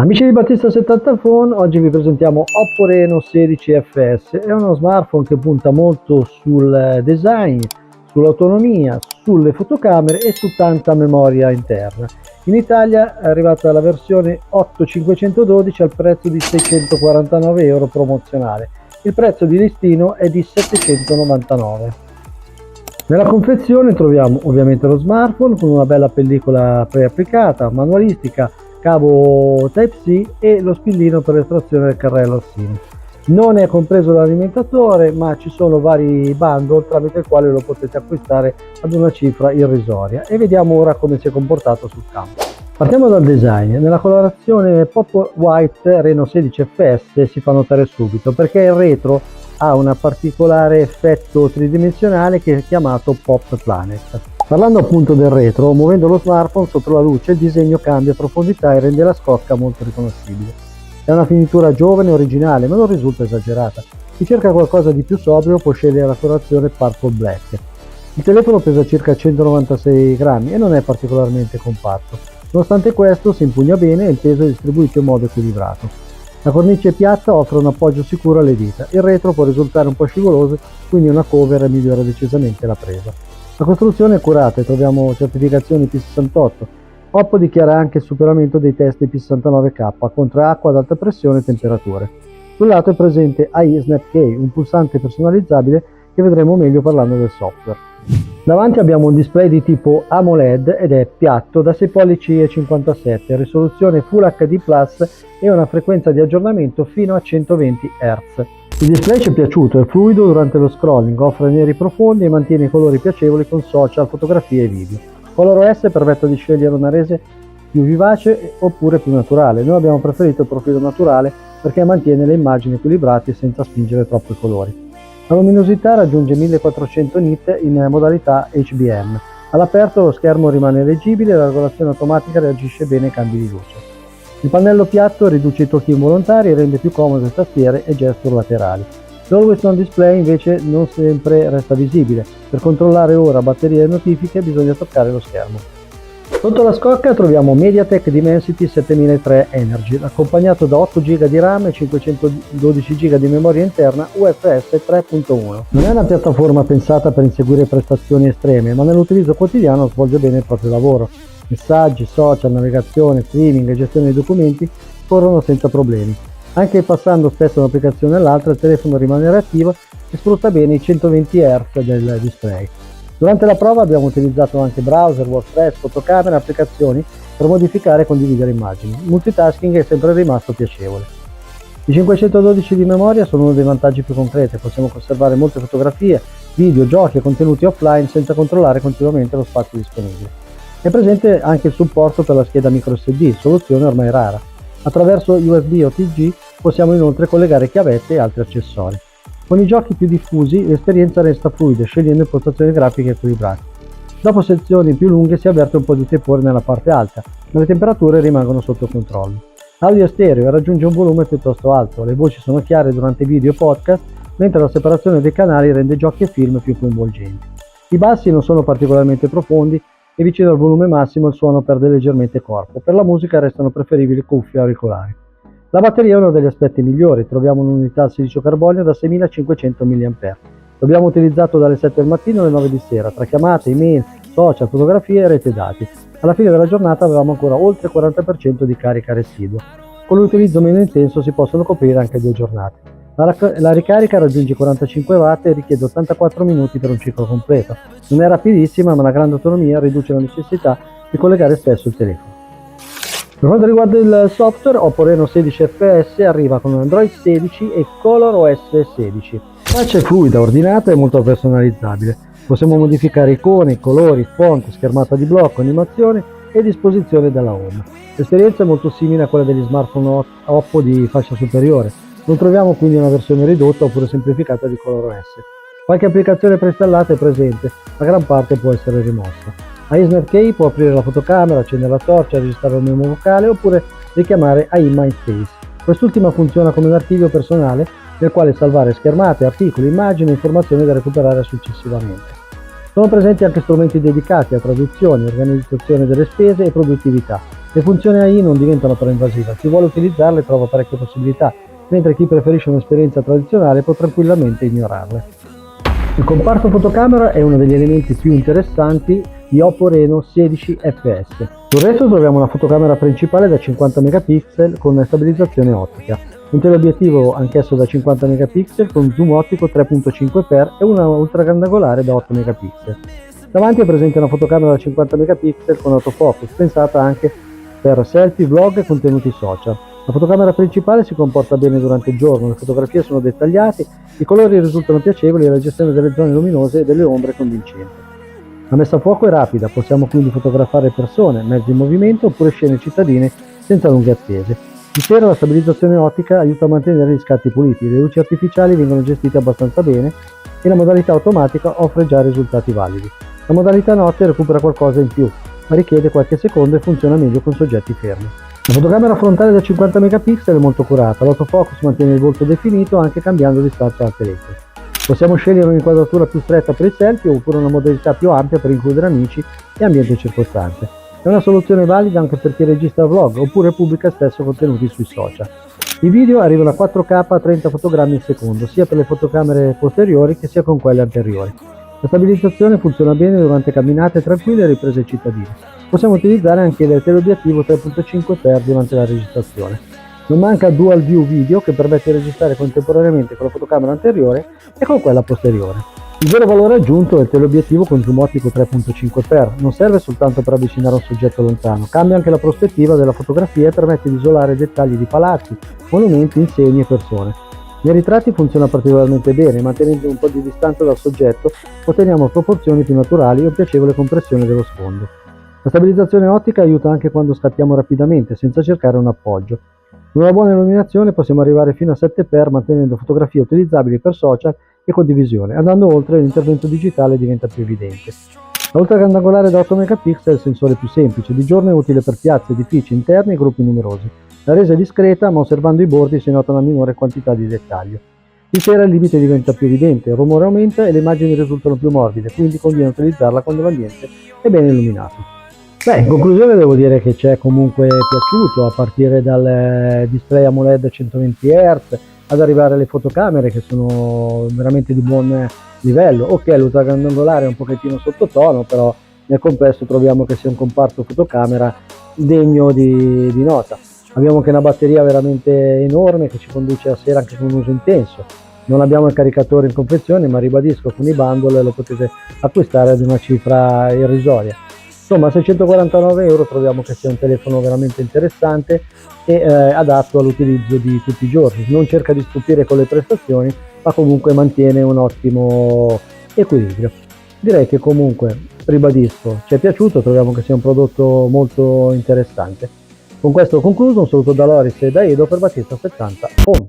Amici di Battista 70 Phone, oggi vi presentiamo Oppo Reno 16 FS. È uno smartphone che punta molto sul design, sull'autonomia, sulle fotocamere e su tanta memoria interna. In Italia è arrivata la versione 8512 al prezzo di 649 euro promozionale. Il prezzo di listino è di 799. Nella confezione troviamo ovviamente lo smartphone con una bella pellicola preapplicata, manualistica, cavo Type-C e lo spillino per l'estrazione del carrello SIM. Non è compreso l'alimentatore, ma ci sono vari bundle tramite il quale lo potete acquistare ad una cifra irrisoria, e vediamo ora come si è comportato sul campo. Partiamo dal design. Nella colorazione Pop White Reno 16 FS si fa notare subito perché il retro ha un particolare effetto tridimensionale che è chiamato Pop Planet. Parlando appunto del retro, muovendo lo smartphone sotto la luce, il disegno cambia profondità e rende la scocca molto riconoscibile. È una finitura giovane e originale, ma non risulta esagerata. Chi cerca qualcosa di più sobrio può scegliere la colorazione Purple Black. Il telefono pesa circa 196 grammi e non è particolarmente compatto. Nonostante questo si impugna bene e il peso è distribuito in modo equilibrato. La cornice piatta offre un appoggio sicuro alle dita. Il retro può risultare un po' scivoloso, quindi una cover migliora decisamente la presa. La costruzione è curata e troviamo certificazioni IP68. Oppo dichiara anche il superamento dei test IP69K contro acqua ad alta pressione e temperature. Sul lato è presente AI SnapKey, un pulsante personalizzabile che vedremo meglio parlando del software. Davanti abbiamo un display di tipo AMOLED ed è piatto da 6 pollici e 57, risoluzione Full HD Plus e una frequenza di aggiornamento fino a 120 Hz. Il display ci è piaciuto, è fluido durante lo scrolling, offre neri profondi e mantiene i colori piacevoli con social, fotografie e video. ColorOS permette di scegliere una resa più vivace oppure più naturale. Noi abbiamo preferito il profilo naturale perché mantiene le immagini equilibrate senza spingere troppo i colori. La luminosità raggiunge 1400 nit in modalità HBM. All'aperto lo schermo rimane leggibile e la regolazione automatica reagisce bene ai cambi di luce. Il pannello piatto riduce i tocchi involontari e rende più comode tastiere e gesture laterali. L'Always On Display invece non sempre resta visibile. Per controllare ora batteria e notifiche bisogna toccare lo schermo. Sotto la scocca troviamo MediaTek Dimensity 7003 Energy, accompagnato da 8 GB di RAM e 512 GB di memoria interna UFS 3.1. Non è una piattaforma pensata per inseguire prestazioni estreme, ma nell'utilizzo quotidiano svolge bene il proprio lavoro. Messaggi, social, navigazione, streaming e gestione dei documenti corrono senza problemi. Anche passando spesso da un'applicazione all'altra, il telefono rimane reattivo e sfrutta bene i 120 Hz del display. Durante la prova abbiamo utilizzato anche browser, WordPress, fotocamera e applicazioni per modificare e condividere immagini. Il multitasking è sempre rimasto piacevole. I 512 di memoria sono uno dei vantaggi più concreti. Possiamo conservare molte fotografie, video, giochi e contenuti offline senza controllare continuamente lo spazio disponibile. È presente anche il supporto per la scheda microSD, soluzione ormai rara. Attraverso USB OTG possiamo inoltre collegare chiavette e altri accessori. Con i giochi più diffusi l'esperienza resta fluida, scegliendo impostazioni grafiche equilibrate. Dopo sezioni più lunghe si avverte un po' di tepore nella parte alta, ma le temperature rimangono sotto controllo. L'audio è stereo e raggiunge un volume piuttosto alto, le voci sono chiare durante video e podcast, mentre la separazione dei canali rende giochi e film più coinvolgenti. I bassi non sono particolarmente profondi e vicino al volume massimo il suono perde leggermente corpo. Per la musica restano preferibili cuffie o auricolari. La batteria è uno degli aspetti migliori, troviamo un'unità a silicio carbonio da 6500 mAh. L'abbiamo utilizzato dalle 7 del mattino alle 9 di sera, tra chiamate, email, social, fotografie e rete dati. Alla fine della giornata avevamo ancora oltre il 40% di carica residua. Con l'utilizzo meno intenso si possono coprire anche 2 giornate. La ricarica raggiunge 45 Watt e richiede 84 minuti per un ciclo completo. Non è rapidissima, ma la grande autonomia riduce la necessità di collegare spesso il telefono. Per quanto riguarda il software, Oppo Reno 16 FS arriva con Android 16 e ColorOS 16. La faccia è fluida, ordinata e molto personalizzabile. Possiamo modificare icone, colori, font, schermata di blocco, animazione e disposizione della home. L'esperienza è molto simile a quella degli smartphone Oppo di fascia superiore. Non troviamo quindi una versione ridotta oppure semplificata di ColorOS. Qualche applicazione preinstallata è presente, ma gran parte può essere rimossa. AI SnapKey può aprire la fotocamera, accendere la torcia, registrare un memo vocale oppure richiamare AI Mindspace. Quest'ultima funziona come un archivio personale nel quale salvare schermate, articoli, immagini e informazioni da recuperare successivamente. Sono presenti anche strumenti dedicati a traduzione, organizzazione delle spese e produttività. Le funzioni AI non diventano però invasive, chi vuole utilizzarle trova parecchie possibilità, mentre chi preferisce un'esperienza tradizionale può tranquillamente ignorarle. Il comparto fotocamera è uno degli elementi più interessanti di Oppo Reno 16 fps. Sul retro troviamo una fotocamera principale da 50 megapixel con stabilizzazione ottica, un teleobiettivo anch'esso da 50 megapixel con zoom ottico 3.5x e una ultragrandangolare da 8 megapixel. Davanti è presente una fotocamera da 50 megapixel con autofocus, pensata anche per selfie, vlog e contenuti social. La fotocamera principale si comporta bene durante il giorno, le fotografie sono dettagliate, i colori risultano piacevoli e la gestione delle zone luminose e delle ombre è convincente. La messa a fuoco è rapida, possiamo quindi fotografare persone, mezzi in movimento oppure scene cittadine senza lunghe attese. Di sera la stabilizzazione ottica aiuta a mantenere gli scatti puliti, le luci artificiali vengono gestite abbastanza bene e la modalità automatica offre già risultati validi. La modalità notte recupera qualcosa in più, ma richiede qualche secondo e funziona meglio con soggetti fermi. La fotocamera frontale da 50 megapixel è molto curata, l'autofocus mantiene il volto definito anche cambiando distanza al telefono. Possiamo scegliere un'inquadratura più stretta per il selfie oppure una modalità più ampia per includere amici e ambiente circostante. È una soluzione valida anche per chi registra vlog oppure pubblica stesso contenuti sui social. I video arrivano a 4K a 30 fotogrammi al secondo, sia per le fotocamere posteriori che sia con quelle anteriori. La stabilizzazione funziona bene durante camminate tranquille e riprese cittadine. Possiamo utilizzare anche il teleobiettivo 3.5x durante la registrazione. Non manca Dual View Video che permette di registrare contemporaneamente con la fotocamera anteriore e con quella posteriore. Il vero valore aggiunto è il teleobiettivo con zoom ottico 3.5x, non serve soltanto per avvicinare un soggetto lontano, cambia anche la prospettiva della fotografia e permette di isolare dettagli di palazzi, monumenti, insegni e persone. Nei ritratti funziona particolarmente bene, mantenendo un po' di distanza dal soggetto otteniamo proporzioni più naturali e una piacevole compressione dello sfondo. La stabilizzazione ottica aiuta anche quando scattiamo rapidamente, senza cercare un appoggio. Con una buona illuminazione possiamo arrivare fino a 7x mantenendo fotografie utilizzabili per social e condivisione. Andando oltre l'intervento digitale diventa più evidente. La ultragrandangolare da 8 megapixel è il sensore più semplice, di giorno è utile per piazze, edifici interni e gruppi numerosi. La resa è discreta ma osservando i bordi si nota una minore quantità di dettaglio. Di sera il limite diventa più evidente, il rumore aumenta e le immagini risultano più morbide, quindi conviene utilizzarla quando l'ambiente è ben illuminato. Beh, in conclusione devo dire che ci è comunque piaciuto, a partire dal display AMOLED 120 Hz ad arrivare alle fotocamere che sono veramente di buon livello. Ok, l'ultragrandangolare è un pochettino sottotono, però nel complesso troviamo che sia un comparto fotocamera degno di nota. Abbiamo anche una batteria veramente enorme che ci conduce a sera anche con un uso intenso. Non abbiamo il caricatore in confezione, ma ribadisco, con i bundle lo potete acquistare ad una cifra irrisoria. Insomma, a 649 euro troviamo che sia un telefono veramente interessante e adatto all'utilizzo di tutti i giorni. Non cerca di stupire con le prestazioni, ma comunque mantiene un ottimo equilibrio. Direi che comunque, ribadisco, ci è piaciuto, troviamo che sia un prodotto molto interessante. Con questo ho concluso, un saluto da Loris e da Edo per Battista 70 Home.